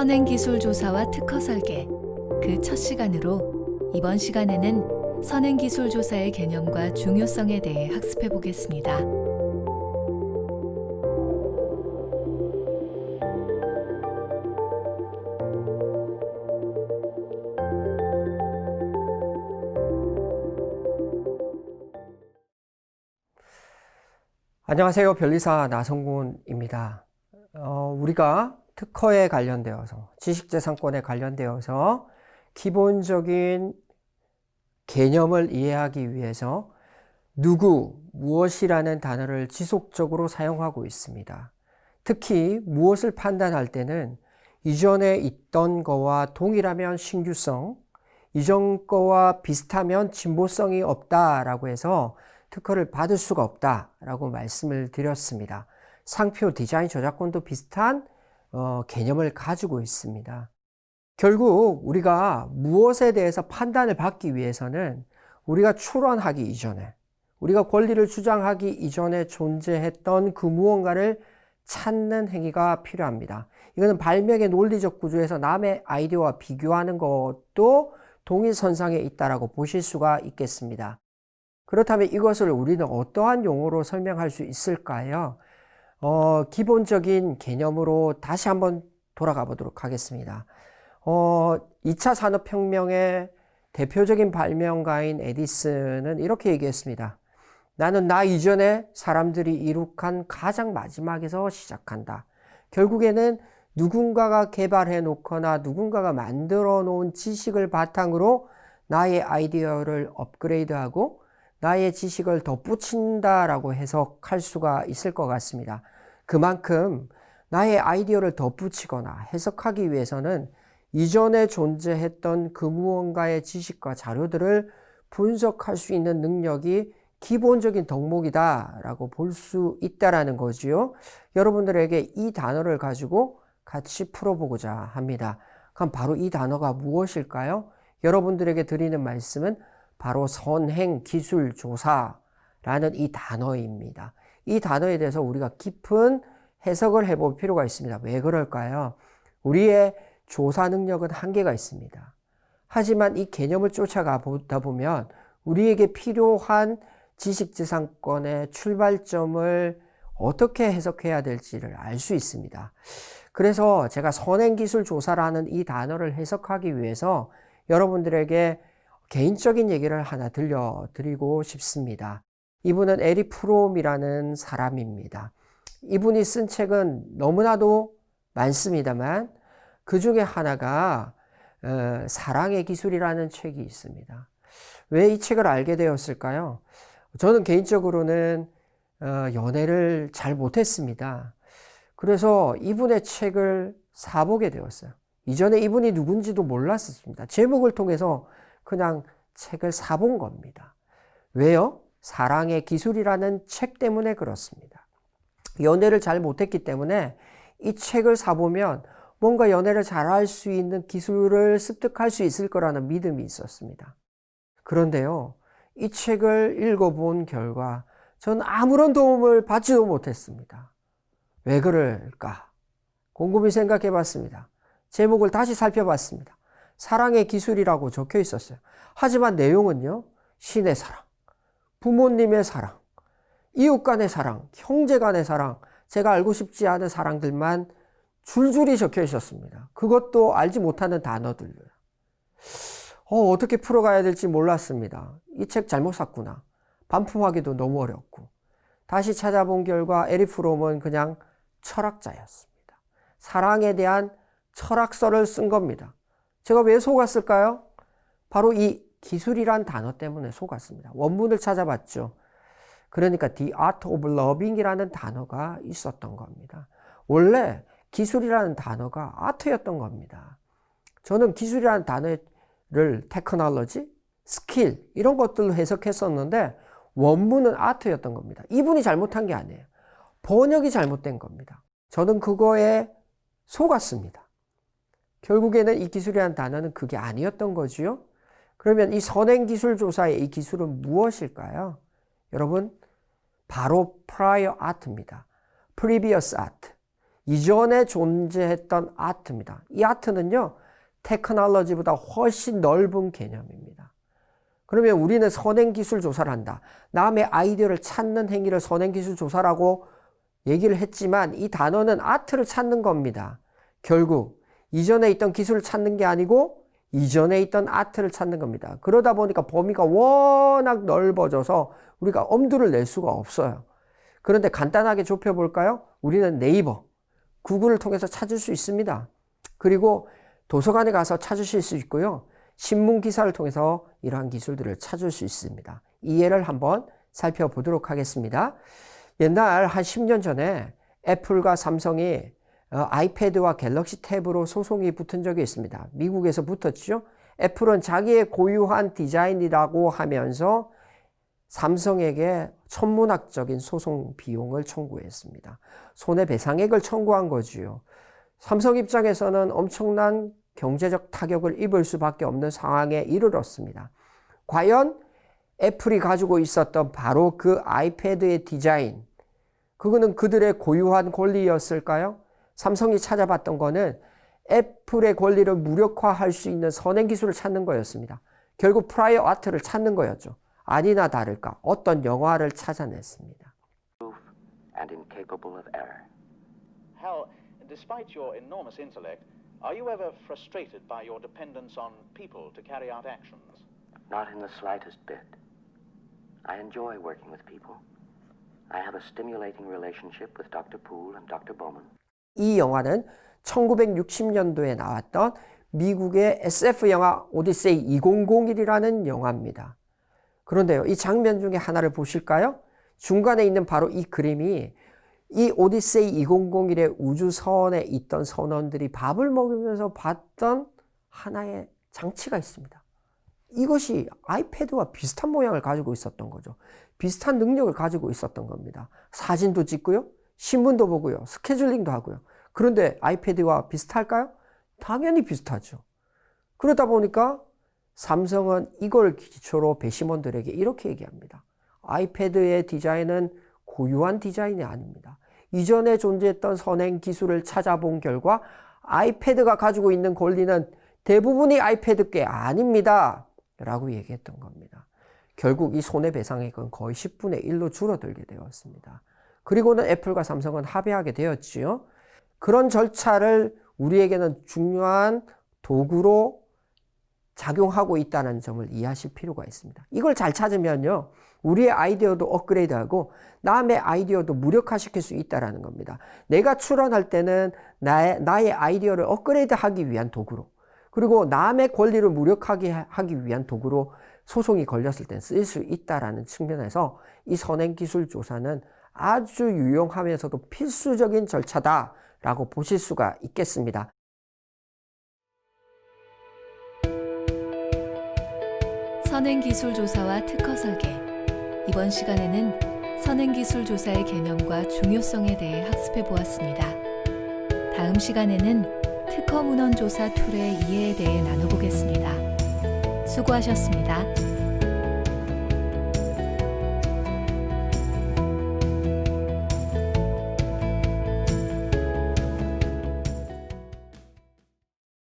선행기술조사와 특허 설계, 그 첫 시간으로 이번 시간에는 선행기술조사의 개념과 중요성에 대해 학습해 보겠습니다. 안녕하세요. 변리사 나성군입니다. 우리가 특허에 관련되어서 지식재산권에 관련되어서 기본적인 개념을 이해하기 위해서 누구, 무엇이라는 단어를 지속적으로 사용하고 있습니다. 특히 무엇을 판단할 때는 이전에 있던 거와 동일하면 신규성, 이전 거와 비슷하면 진보성이 없다라고 해서 특허를 받을 수가 없다라고 말씀을 드렸습니다. 상표 디자인 저작권도 비슷한 개념을 가지고 있습니다. 결국 우리가 무엇에 대해서 판단을 받기 위해서는 우리가 출원하기 이전에, 우리가 권리를 주장하기 이전에 존재했던 그 무언가를 찾는 행위가 필요합니다. 이거는 발명의 논리적 구조에서 남의 아이디어와 비교하는 것도 동일선상에 있다라고 보실 수가 있겠습니다. 그렇다면 이것을 우리는 어떠한 용어로 설명할 수 있을까요? 기본적인 개념으로 다시 한번 돌아가 보도록 하겠습니다. 2차 산업혁명의 대표적인 발명가인 에디슨은 이렇게 얘기했습니다. 나는 나 이전에 사람들이 이룩한 가장 마지막에서 시작한다. 결국에는 누군가가 개발해 놓거나 누군가가 만들어 놓은 지식을 바탕으로 나의 아이디어를 업그레이드하고 나의 지식을 덧붙인다라고 해석할 수가 있을 것 같습니다. 그만큼 나의 아이디어를 덧붙이거나 해석하기 위해서는 이전에 존재했던 그 무언가의 지식과 자료들을 분석할 수 있는 능력이 기본적인 덕목이다라고 볼 수 있다라는 거지요. 여러분들에게 이 단어를 가지고 같이 풀어보고자 합니다. 그럼 바로 이 단어가 무엇일까요? 여러분들에게 드리는 말씀은 바로 선행기술조사라는 이 단어입니다. 이 단어에 대해서 우리가 깊은 해석을 해볼 필요가 있습니다. 왜 그럴까요? 우리의 조사 능력은 한계가 있습니다. 하지만 이 개념을 쫓아가 보다 보면 우리에게 필요한 지식재산권의 출발점을 어떻게 해석해야 될지를 알 수 있습니다. 그래서 제가 선행기술조사라는 이 단어를 해석하기 위해서 여러분들에게 개인적인 얘기를 하나 들려드리고 싶습니다. 이분은 에릭 프롬이라는 사람입니다. 이분이 쓴 책은 너무나도 많습니다만 그 중에 하나가 사랑의 기술이라는 책이 있습니다. 왜 이 책을 알게 되었을까요? 저는 개인적으로는 연애를 잘 못했습니다. 그래서 이분의 책을 사보게 되었어요. 이전에 이분이 누군지도 몰랐습니다. 제목을 통해서 그냥 책을 사본 겁니다. 왜요? 사랑의 기술이라는 책 때문에 그렇습니다. 연애를 잘 못했기 때문에 이 책을 사보면 뭔가 연애를 잘할 수 있는 기술을 습득할 수 있을 거라는 믿음이 있었습니다. 그런데요, 이 책을 읽어본 결과 저는 아무런 도움을 받지도 못했습니다. 왜 그럴까? 곰곰이 생각해 봤습니다. 제목을 다시 살펴봤습니다. 사랑의 기술이라고 적혀 있었어요. 하지만 내용은요, 신의 사랑, 부모님의 사랑, 이웃 간의 사랑, 형제 간의 사랑, 제가 알고 싶지 않은 사랑들만 줄줄이 적혀 있었습니다. 그것도 알지 못하는 단어들로요. 어떻게 풀어가야 될지 몰랐습니다. 이 책 잘못 샀구나. 반품하기도 너무 어렵고. 다시 찾아본 결과 에릭 프롬은 그냥 철학자였습니다. 사랑에 대한 철학서를 쓴 겁니다. 제가 왜 속았을까요? 바로 이 기술이란 단어 때문에 속았습니다. 원문을 찾아봤죠. 그러니까 The Art of Loving이라는 단어가 있었던 겁니다. 원래 기술이라는 단어가 아트였던 겁니다. 저는 기술이라는 단어를 테크놀로지, 스킬 이런 것들로 해석했었는데 원문은 아트였던 겁니다. 이분이 잘못한 게 아니에요. 번역이 잘못된 겁니다. 저는 그거에 속았습니다. 결국에는 이 기술이라는 단어는 그게 아니었던 거지요. 그러면 이 선행기술조사의 이 기술은 무엇일까요? 여러분, 바로 prior art입니다. previous art. 이전에 존재했던 아트입니다. 이 아트는요, 테크놀로지보다 훨씬 넓은 개념입니다. 그러면 우리는 선행기술 조사를 한다. 남의 아이디어를 찾는 행위를 선행기술 조사라고 얘기를 했지만 이 단어는 아트를 찾는 겁니다. 결국 이전에 있던 기술을 찾는 게 아니고 이전에 있던 아트를 찾는 겁니다. 그러다 보니까 범위가 워낙 넓어져서 우리가 엄두를 낼 수가 없어요. 그런데 간단하게 좁혀볼까요? 우리는 네이버, 구글을 통해서 찾을 수 있습니다. 그리고 도서관에 가서 찾으실 수 있고요. 신문 기사를 통해서 이러한 기술들을 찾을 수 있습니다. 이 예를 한번 살펴보도록 하겠습니다. 옛날 한 10년 전에 애플과 삼성이 아이패드와 갤럭시 탭으로 소송이 붙은 적이 있습니다. 미국에서 붙었죠. 애플은 자기의 고유한 디자인이라고 하면서 삼성에게 천문학적인 소송 비용을 청구했습니다. 손해배상액을 청구한 거지요. 삼성 입장에서는 엄청난 경제적 타격을 입을 수밖에 없는 상황에 이르렀습니다. 과연 애플이 가지고 있었던 바로 그 아이패드의 디자인, 그거는 그들의 고유한 권리였을까요? 삼성이 찾아봤던 거는 애플의 권리를 무력화할 수 있는 선행기술을 찾는 거였습니다. 결국 프라이어 아트를 찾는 거였죠. 아니나 다를까 어떤 영화를 찾아냈습니다. And incapable of error. Hal, despite your enormous intellect, are you ever frustrated by your dependence on people to carry out actions? Not in the slightest bit. I enjoy working with people. I have a stimulating relationship with Dr. Poole and Dr. Bowman. 이 영화는 1960년도에 나왔던 미국의 SF 영화 오디세이 2001이라는 영화입니다. 그런데요, 이 장면 중에 하나를 보실까요? 중간에 있는 바로 이 그림이 이 오디세이 2001의 우주선에 있던 선원들이 밥을 먹으면서 봤던 하나의 장치가 있습니다. 이것이 아이패드와 비슷한 모양을 가지고 있었던 거죠. 비슷한 능력을 가지고 있었던 겁니다. 사진도 찍고요, 신문도 보고요, 스케줄링도 하고요. 그런데 아이패드와 비슷할까요? 당연히 비슷하죠. 그러다 보니까 삼성은 이걸 기초로 배심원들에게 이렇게 얘기합니다. 아이패드의 디자인은 고유한 디자인이 아닙니다. 이전에 존재했던 선행 기술을 찾아본 결과 아이패드가 가지고 있는 권리는 대부분이 아이패드 게 아닙니다. 라고 얘기했던 겁니다. 결국 이 손해배상액은 거의 10분의 1로 줄어들게 되었습니다. 그리고는 애플과 삼성은 합의하게 되었지요. 그런 절차를 우리에게는 중요한 도구로 작용하고 있다는 점을 이해하실 필요가 있습니다. 이걸 잘 찾으면요, 우리의 아이디어도 업그레이드하고 남의 아이디어도 무력화시킬 수 있다는 겁니다. 내가 출연할 때는 나의 아이디어를 업그레이드하기 위한 도구로, 그리고 남의 권리를 무력하게 하기 위한 도구로 소송이 걸렸을 때 쓰일 수 있다는 측면에서 이 선행기술 조사는 아주 유용하면서도 필수적인 절차다라고 보실 수가 있겠습니다. 선행기술조사와 특허 설계. 이번 시간에는 선행기술조사의 개념과 중요성에 대해 학습해 보았습니다. 다음 시간에는 특허문헌조사 툴의 이해에 대해 나눠보겠습니다. 수고하셨습니다.